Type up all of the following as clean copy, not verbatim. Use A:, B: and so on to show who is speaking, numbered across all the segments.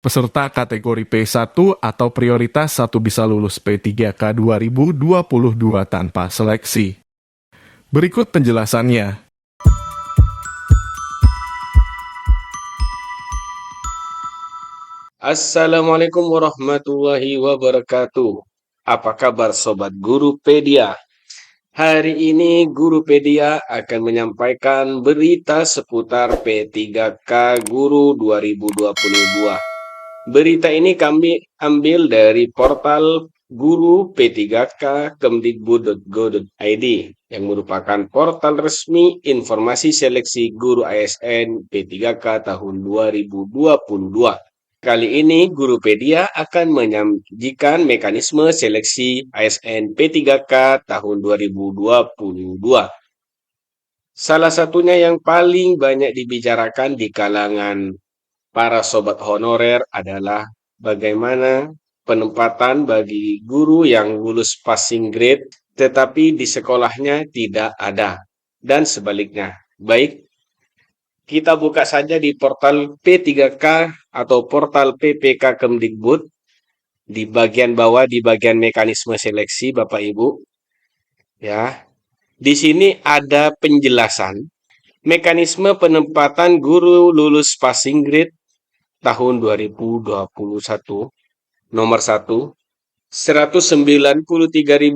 A: Peserta kategori P1 atau prioritas 1 bisa lulus P3K 2022 tanpa seleksi. Berikut penjelasannya.
B: Assalamualaikum warahmatullahi wabarakatuh. Apa kabar Sobat Gurupedia? Hari ini Gurupedia akan menyampaikan berita seputar P3K Guru 2022. Berita ini kami ambil dari portal Guru P3K Kemdikbud.go.id yang merupakan portal resmi informasi seleksi guru ASN P3K tahun 2022. Kali ini Gurupedia akan menyajikan mekanisme seleksi ASN P3K tahun 2022. Salah satunya yang paling banyak dibicarakan di kalangan para sobat honorer adalah bagaimana penempatan bagi guru yang lulus passing grade tetapi di sekolahnya tidak ada dan sebaliknya. Baik, kita buka saja di portal P3K atau portal PPK Kemdikbud di bagian bawah di bagian mekanisme seleksi Bapak Ibu. Ya. Di sini ada penjelasan mekanisme penempatan guru lulus passing grade tahun 2021 nomor 1 193.000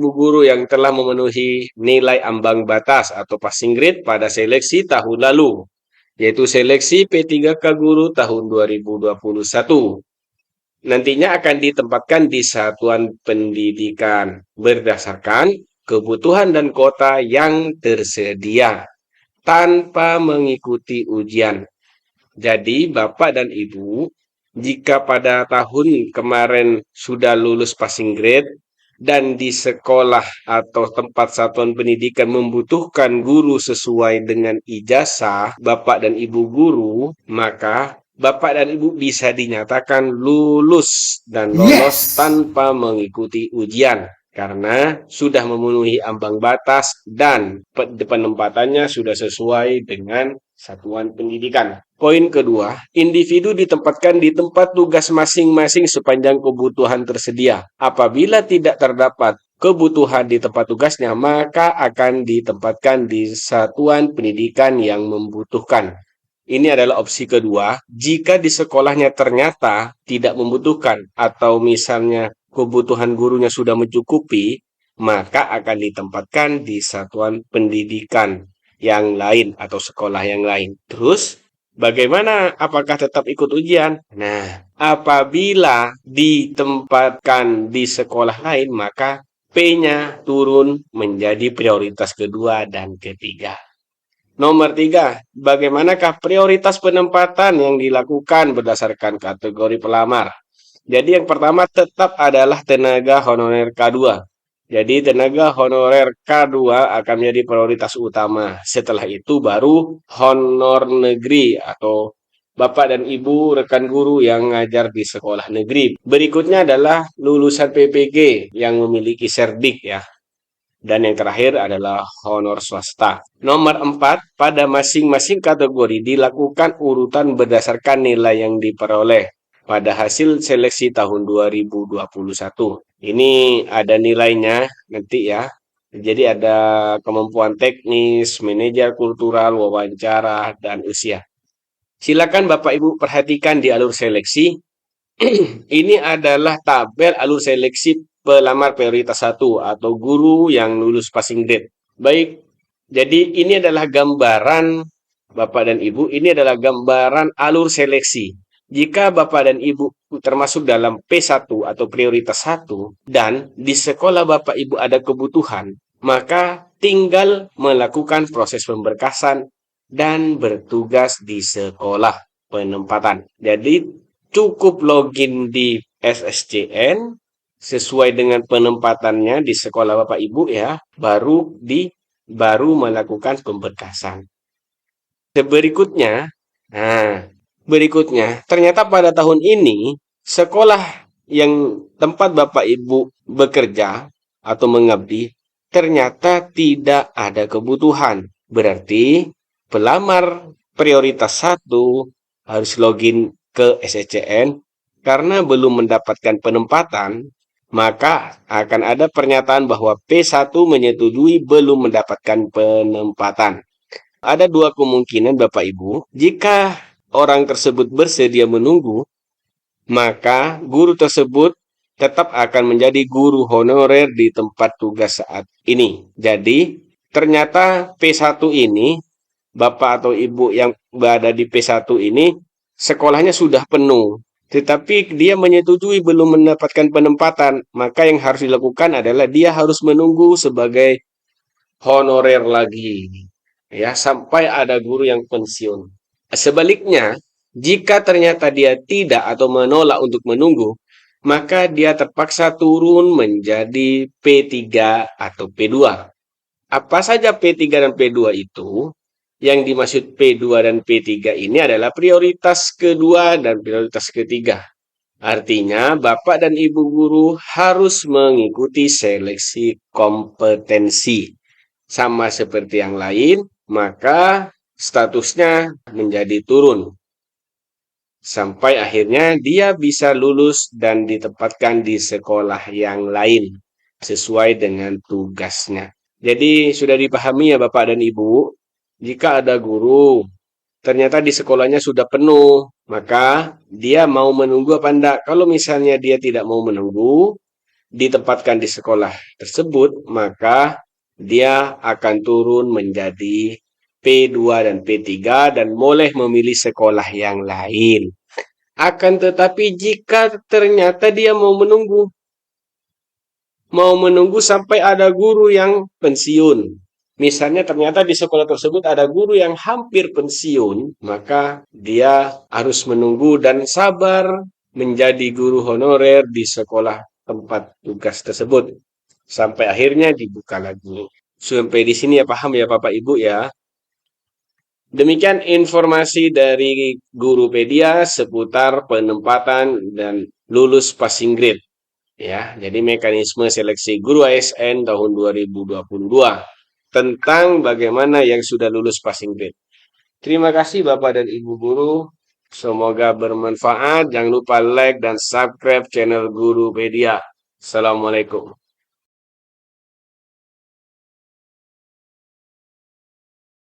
B: guru yang telah memenuhi nilai ambang batas atau passing grade pada seleksi tahun lalu, yaitu seleksi P3K Guru tahun 2021. Nantinya akan ditempatkan di satuan pendidikan berdasarkan kebutuhan dan kuota yang tersedia tanpa mengikuti ujian. Jadi, Bapak dan Ibu, jika pada tahun kemarin sudah lulus passing grade dan di sekolah atau tempat satuan pendidikan membutuhkan guru sesuai dengan ijazah Bapak dan Ibu guru, maka Bapak dan Ibu bisa dinyatakan lulus dan lolos tanpa mengikuti ujian karena sudah memenuhi ambang batas dan penempatannya sudah sesuai dengan satuan pendidikan. Poin kedua, individu ditempatkan di tempat tugas masing-masing sepanjang kebutuhan tersedia. Apabila tidak terdapat kebutuhan di tempat tugasnya, maka akan ditempatkan di satuan pendidikan yang membutuhkan. Ini adalah opsi kedua. Jika di sekolahnya ternyata tidak membutuhkan atau misalnya kebutuhan gurunya sudah mencukupi, maka akan ditempatkan di satuan pendidikan yang lain atau sekolah yang lain. Terus, bagaimana? Apakah tetap ikut ujian? Nah, apabila ditempatkan di sekolah lain, maka P-nya turun menjadi prioritas kedua dan ketiga. Nomor 3, bagaimanakah prioritas penempatan yang dilakukan berdasarkan kategori pelamar? Jadi yang pertama tetap adalah tenaga honorer K2. Jadi tenaga honorer K2 akan menjadi prioritas utama. Setelah itu baru honor negeri atau Bapak dan Ibu rekan guru yang ngajar di sekolah negeri. Berikutnya adalah lulusan PPG yang memiliki serdik ya. Dan yang terakhir adalah honor swasta. Nomor 4, pada masing-masing kategori dilakukan urutan berdasarkan nilai yang diperoleh pada hasil seleksi tahun 2021. Ini ada nilainya nanti ya. Jadi ada kemampuan teknis, manajer kultural, wawancara, dan usia. Silakan Bapak Ibu perhatikan di alur seleksi. Ini adalah tabel alur seleksi pelamar prioritas 1 atau guru yang lulus passing grade. Baik, jadi ini adalah gambaran Bapak dan Ibu, ini adalah gambaran alur seleksi. Jika Bapak dan Ibu termasuk dalam P1 atau prioritas 1 dan di sekolah Bapak Ibu ada kebutuhan, maka tinggal melakukan proses pemberkasan dan bertugas di sekolah penempatan. Jadi cukup login di SSCN sesuai dengan penempatannya di sekolah Bapak Ibu ya, baru melakukan pemberkasan. Berikutnya, ternyata pada tahun ini sekolah yang tempat Bapak Ibu bekerja atau mengabdi ternyata tidak ada kebutuhan. Berarti pelamar prioritas 1 harus login ke SSCN karena belum mendapatkan penempatan, maka akan ada pernyataan bahwa P1 menyetujui belum mendapatkan penempatan. Ada dua kemungkinan Bapak Ibu. Jika orang tersebut bersedia menunggu, maka guru tersebut tetap akan menjadi guru honorer di tempat tugas saat ini. Jadi, ternyata P1 ini, Bapak atau Ibu yang berada di P1 ini, sekolahnya sudah penuh. Tetapi dia menyetujui belum mendapatkan penempatan, maka yang harus dilakukan adalah dia harus menunggu sebagai honorer lagi. Ya, sampai ada guru yang pensiun. Sebaliknya, jika ternyata dia tidak atau menolak untuk menunggu, maka dia terpaksa turun menjadi P3 atau P2. Apa saja P3 dan P2 itu? Yang dimaksud P2 dan P3 ini adalah prioritas kedua dan prioritas ketiga. Artinya, Bapak dan Ibu guru harus mengikuti seleksi kompetensi. Sama seperti yang lain, maka statusnya menjadi turun. Sampai akhirnya dia bisa lulus dan ditempatkan di sekolah yang lain sesuai dengan tugasnya. Jadi sudah dipahami ya Bapak dan Ibu, jika ada guru ternyata di sekolahnya sudah penuh, maka dia mau menunggu apa enggak? Kalau misalnya dia tidak mau menunggu, ditempatkan di sekolah tersebut, maka dia akan turun menjadi P2 dan P3 dan boleh memilih sekolah yang lain. Akan tetapi jika ternyata dia mau menunggu sampai ada guru yang pensiun. Misalnya ternyata di sekolah tersebut ada guru yang hampir pensiun, maka dia harus menunggu dan sabar menjadi guru honorer di sekolah tempat tugas tersebut. Sampai akhirnya dibuka lagi. Sampai di sini ya paham ya Bapak Ibu ya. Demikian informasi dari Gurupedia seputar penempatan dan lulus passing grade. Ya, jadi mekanisme seleksi guru ASN tahun 2022 tentang bagaimana yang sudah lulus passing grade. Terima kasih Bapak dan Ibu guru. Semoga bermanfaat. Jangan lupa like dan subscribe channel Gurupedia. Assalamualaikum.